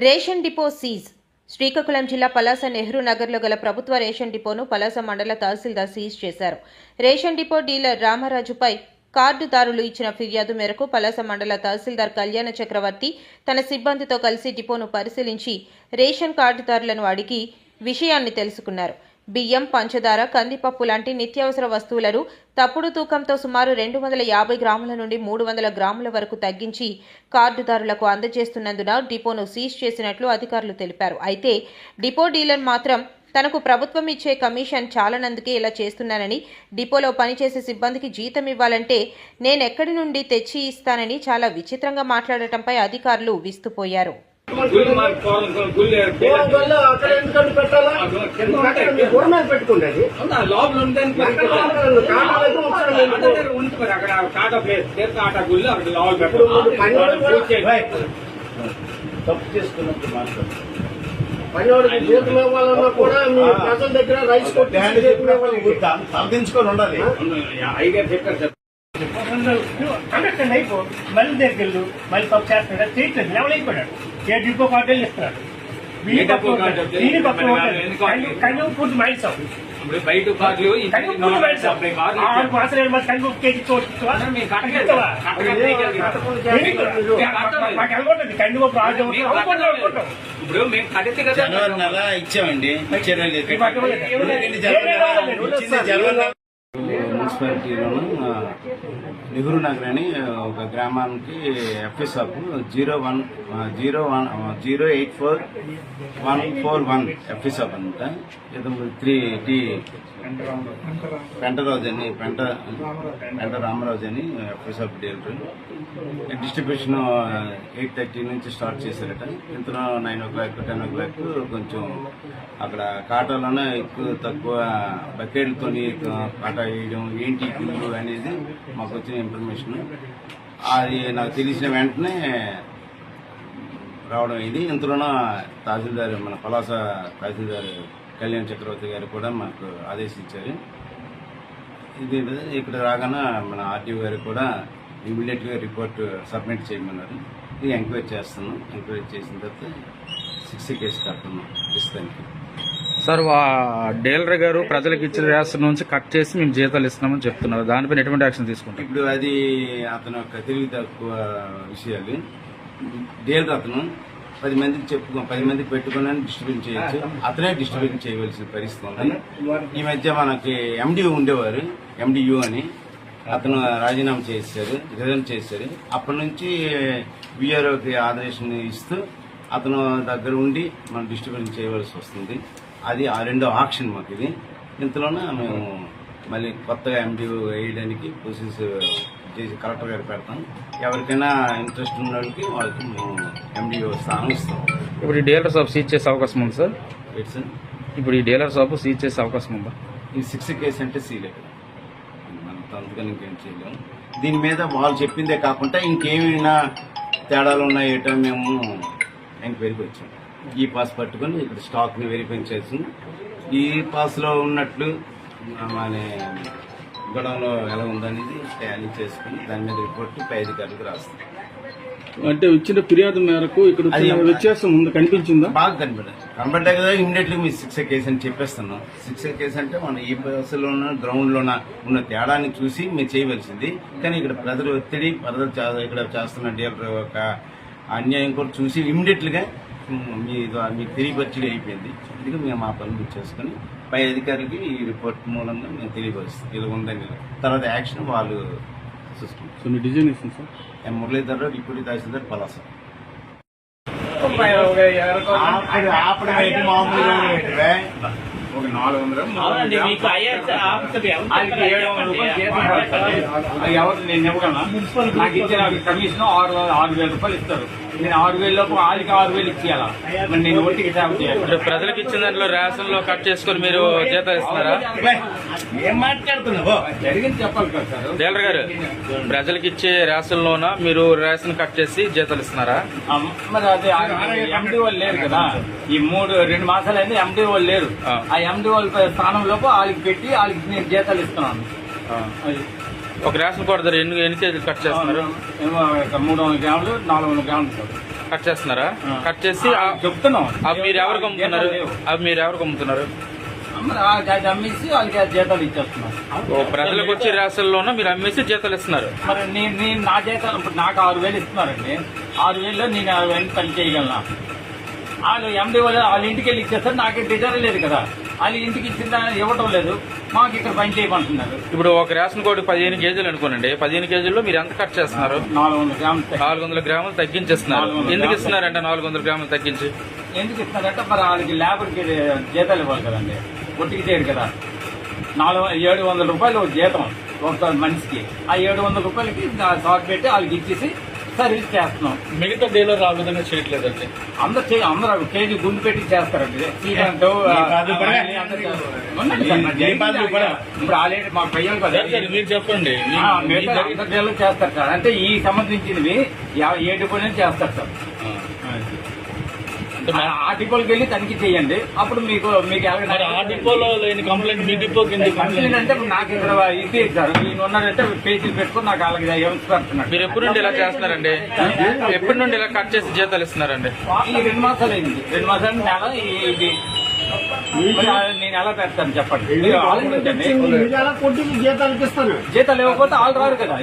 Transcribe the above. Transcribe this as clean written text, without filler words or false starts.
Ration depot seize. Srikakulam జిల్లా పలాస నెహ్రూ నగర్లో గల ప్రభుత్వ రేషన్ డిపోను పలాస మండల తహసీల్దార్ సీజ్ చేశారు. రేషన్ డిపో డీలర్ రామరాజుపై కార్డుదారులు ఇచ్చిన ఫిర్యాదు మేరకు పలాస మండల తహసీల్దార్ కళ్యాణ చక్రవర్తి తన సిబ్బందితో కలిసి డిపోను పరిశీలించి రేషన్ కార్డుదారులను అడిగి విషయాన్ని తెలుసుకున్నారు. బియ్యం, పంచదార, కందిపప్పు లాంటి నిత్యావసర వస్తువులను తప్పుడు తూకంతో సుమారు 250 గ్రాముల నుండి 300 గ్రాముల వరకు తగ్గించి కార్డుదారులకు అందజేస్తున్నందున డిపోను సీజ్ చేసినట్లు అధికారులు తెలిపారు. అయితే డిపో డీలర్ మాత్రం తనకు ప్రభుత్వం ఇచ్చే కమిషన్ చాలనందుకే ఇలా చేస్తున్నానని, డిపోలో పనిచేసే సిబ్బందికి జీతం ఇవ్వాలంటే నేనెక్కడి నుండి తెచ్చి ఇస్తానని చాలా విచిత్రంగా మాట్లాడటంపై అధికారులు విస్తుపోయారు. పనివాడికి జీతం ఇవ్వాలన్నా కూడా మీ ప్రజల దగ్గర రైస్ కొట్టి సాధించుకొని ఉండాలి. కండక్షన్ అయిపో మళ్ళీ దగ్గరికి వెళ్ళు, మళ్ళీ తప్పు చేస్తున్నాడు, చేయట్లేదు, లెవెల్ అయిపోయాడు. ఏ డిపో కార్డు ఇస్తున్నాడు, కన్ను పూర్తి మైల్సాం బయట కార్డులు ఇప్పుడు మేము కడితే కదా జనవరి నెల ఇచ్చామండి. మున్సిపాలిటీలోను నెహ్రూ నగర్ అని ఒక గ్రామానికి ఎఫ్ఎస్ ఆఫ్ 084-141 ఎఫ్ఎస్ ఆఫ్ అనమాట. 3T పెంటరాజు అని పెంట రామరాజు అని ఎఫ్ఎస్ ఆఫ్ డీలర్. డిస్ట్రిబ్యూషన్ 8:30 నుంచి స్టార్ట్ చేశారట. ఇంతలో 9 o'clock 10 o'clock కొంచెం అక్కడ కాటాలోనే ఎక్కువ తక్కువ బకెట్లతో కాటా వేయడం ఏంటి గుళ్ళు అనేది మాకు వచ్చిన ఇన్ఫర్మేషన్. అది నాకు తెలిసిన వెంటనే రావడం ఇది. ఇంతలోనూ తహసీల్దార్ మన పలాస తహసీల్దార్ కళ్యాణ చక్రవర్తి గారు కూడా మాకు ఆదేశించారు. ఇది ఇక్కడ రాగానే మన ఆర్టీఓ గారు కూడా ఇమీడియట్గా రిపోర్ట్ సబ్మిట్ చేయమన్నారు. ఇది ఎంక్వైరీ చేస్తున్నాం. ఎంక్వైరీ చేసిన తర్వాత 6 కేసు కడుతున్నాం ప్రస్తుతానికి. సార్, డీలర్ గారు ప్రజలకు ఇచ్చిన రేషన్ నుంచి కట్ చేసి మేము జీతాలు ఇస్తున్నామని చెప్తున్నారు. దానిపైన ఎటువంటి యాక్షన్ తీసుకుంటాం? ఇప్పుడు అది అతను ఒక తెలివి తక్కువ విషయాలు. డీలర్ అతను 10 మందికి 10 మందికి పెట్టుకుని డిస్ట్రిబ్యూట్ చేయొచ్చు, అతనే డిస్ట్రిబ్యూట్ చేయవలసిన పరిస్థితి ఉంది. ఈ మధ్య మనకి ఎండిఓ ఉండేవారు, ఎండియు అని, అతను రాజీనామా చేశారు, రిజైన్ చేశారు. అప్పటి నుంచి విఆర్ఓకి ఆదేశం ఇస్తూ అతను దగ్గర ఉండి మనం డిస్ట్రిబ్యూట్ చేయవలసి వస్తుంది. అది ఆ రెండో ఆప్షన్ మాకు ఇది. ఇంతలోనే మేము మళ్ళీ కొత్తగా ఎండిఓ వేయడానికి ప్రాసెస్ చేసి కలెక్టర్ గారు పెడతాం. ఎవరికైనా ఇంట్రెస్ట్ ఉన్న వాళ్ళకి మేము ఎండిఓ స్థానం ఇస్తాం. ఇప్పుడు ఈ డీలర్ షాప్ సీజ్ చేసే అవకాశం ఉంది సార్? ఇట్స్ ఇప్పుడు ఈ డీలర్ షాప్ సీజ్ చేసే అవకాశం ఉందా? ఈ 6 కేసు అంటే సీలేదు, మనం అందుకని ఇంకేం చేయలేము. దీని మీద వాళ్ళు చెప్పిందే కాకుండా ఇంకేమైనా తేడాలు ఉన్నాయేటో మేము ఎంక్వైరీకి వచ్చాం. ఈ పాస్ పట్టుకొని ఇక్కడ స్టాక్ని వెరిఫై చేసి ఈ పాస్లో ఉన్నట్లు మన గొడవలో ఎలా ఉందనేది టాలీ చేసుకుని దాని మీద రిపోర్ట్ పై అధికారులకు రాస్తాం. అంటే ఇచ్చిన ఫిర్యాదు మేరకు ఇక్కడ వ్యత్యాసం ఉంది, కనిపించిందా? బాగా కనబడ్డాయి కదా. ఇమీడియట్లీ మీ 6 కేసు అని చెప్పేస్తున్నాం. 6 కేసు అంటే మన ఈ బస్సులోన గ్రౌండ్ లోన ఉన్న తేడాన్ని చూసి మీరు చేయవలసింది. కానీ ఇక్కడ ప్రజలు ఒత్తిడి ఇక్కడ చేస్తున్న డీలర్ ఒక అన్యాయం కూడా చూసి ఇమీడియట్లీగా మీకు తెలియపరిచడం అయిపోయింది. అందుకే మేము ఆ పనులు చేసుకుని పై అధికారికి ఈ రిపోర్ట్ మూలంగా మేము తెలియపరుస్తాం ఇలా ఉందని. తర్వాత యాక్షన్ వాళ్ళు చూసుకుంటాం. మురళీధర్, డిప్యూటీ తహసీల్దార్ పలాస. ఒక 400 ఎవరు నేను ఇవ్వగలనా? నాకు ఇచ్చిన కమిషన్ 6,000 రూపాయలు ఇస్తారు. నేను 6,000 లోపు వాళ్ళకి 6,000 ఇచ్చేయాలా? మరి నేను ఒట్టికి సేవ చేయాలి. ప్రజలకు ఇచ్చిన దాంట్లో రేషన్ లో కట్ చేసుకుని మీరు జీతాలు ఇస్తున్నారా? ఏం మాట్లాడుతున్నావు? జరిగింది చెప్పాలి కదా సార్. డీలర్ గారు, ప్రజలకు ఇచ్చే రేషన్ లోన మీరు రేషన్ కట్ చేసి జీతాలు ఇస్తున్నారా? మరి అది ఎండి వాళ్ళు లేరు కదా. ఈ 2 మాసాలు అయితే ఎండి వాళ్ళు లేరు. ఆ ఎండి వాళ్ళ స్థానంలోపు వాళ్ళకి పెట్టి వాళ్ళకి నేను జీతాలు ఇస్తున్నాను. ఒక రేషన్ కార్డు ధర ఎన్ని కేజీలు కట్ చేస్తున్నారు? 300 గ్రాములు 400 గ్రాములు. కట్ చేస్తున్నారా? కట్ చేసి చెప్తున్నాం అవి మీరు ఎవరికి అమ్ముతున్నారు? అవి మీరు ఎవరికి అమ్ముతున్నారు? మరి అది అమ్మేసి వాళ్ళకి ఆ జీతాలు ఇచ్చేస్తున్నాం. ప్రజలకు వచ్చే రేషన్లోనూ మీరు అమ్మేసి జీతాలు ఇస్తున్నారు. మరి నేను నా జీతాలు ఇప్పుడు నాకు 6,000 ఇస్తున్నారండి. 6,000లో నేను 60,000 పని చేయగలనా? వాళ్ళు ఎండి వాళ్ళ ఇంటికి వెళ్ళి ఇచ్చేస్తారు. నాకే డిజైన్ లేదు కదా, వాళ్ళు ఇంటికి ఇచ్చిన ఇవ్వటం లేదు, మాకు ఇక్కడ పని చేయమంటున్నారు. ఇప్పుడు ఒక రేషన్ కోడి 15 కేజీలు అనుకోనండి, 15 కేజీల్లో మీరు ఎంత కట్ చేస్తున్నారు? 400 గ్రాములు 400 గ్రాములు తగ్గించేస్తున్నారు. 400 ఎందుకు ఇస్తున్నారంటే 400 గ్రాములు తగ్గించి? ఎందుకు ఇస్తున్నారంటే మరి వాళ్ళకి లేబర్కి జీతాలు ఇవ్వాలి కదండి, ఒట్టికి చేయరు కదా. 700 రూపాయలు జీతం ఒక మనిషికి. ఆ 700 రూపాయలకి షాక్ పెట్టి వాళ్ళకి ఇచ్చేసి సర్వీస్ చేస్తున్నాం. మిగతా డీలర్ ఆ విధంగా చేయట్లేదండి. అందరూ కేజీ గుండు పెట్టి చేస్తారండి. సీమంటు ఇప్పుడు ఆల్రెడీ మా పయ్యాలు కదా మీరు చెప్పండి. అందరు డీలర్ చేస్తారు సార్. అంటే ఈ సంబంధించినవి 7 పనులు చేస్తారు సార్. ఆ డిపోకి వెళ్ళి తనిఖీ చేయండి, అప్పుడు మీకు ఆ డిపోలో లేని కంప్లైంట్ మీ డిపోకి ఎందుకు కంప్లైంట్ అంటే నాకు ఇక్కడ ఇది సార్, నేను ఉన్నారంటే పేజీలు పెట్టుకుని నాకు అలాగే పెడుతున్నాడు. మీరు ఎప్పటి నుండి ఇలా చేస్తున్నారండి? ఎప్పటి నుండి ఇలా కట్ చేసి జీతాలు ఇస్తున్నారండి? ఈ 2 మాసాలు అయింది. 2 మాసాలు నెల ఇది నేను ఎలా పెడతాను చెప్పండి. ఆలోచించండి. జీతాలు ఇస్తాను. జీతాలు ఇవ్వకపోతే వాళ్ళు రారు కదా.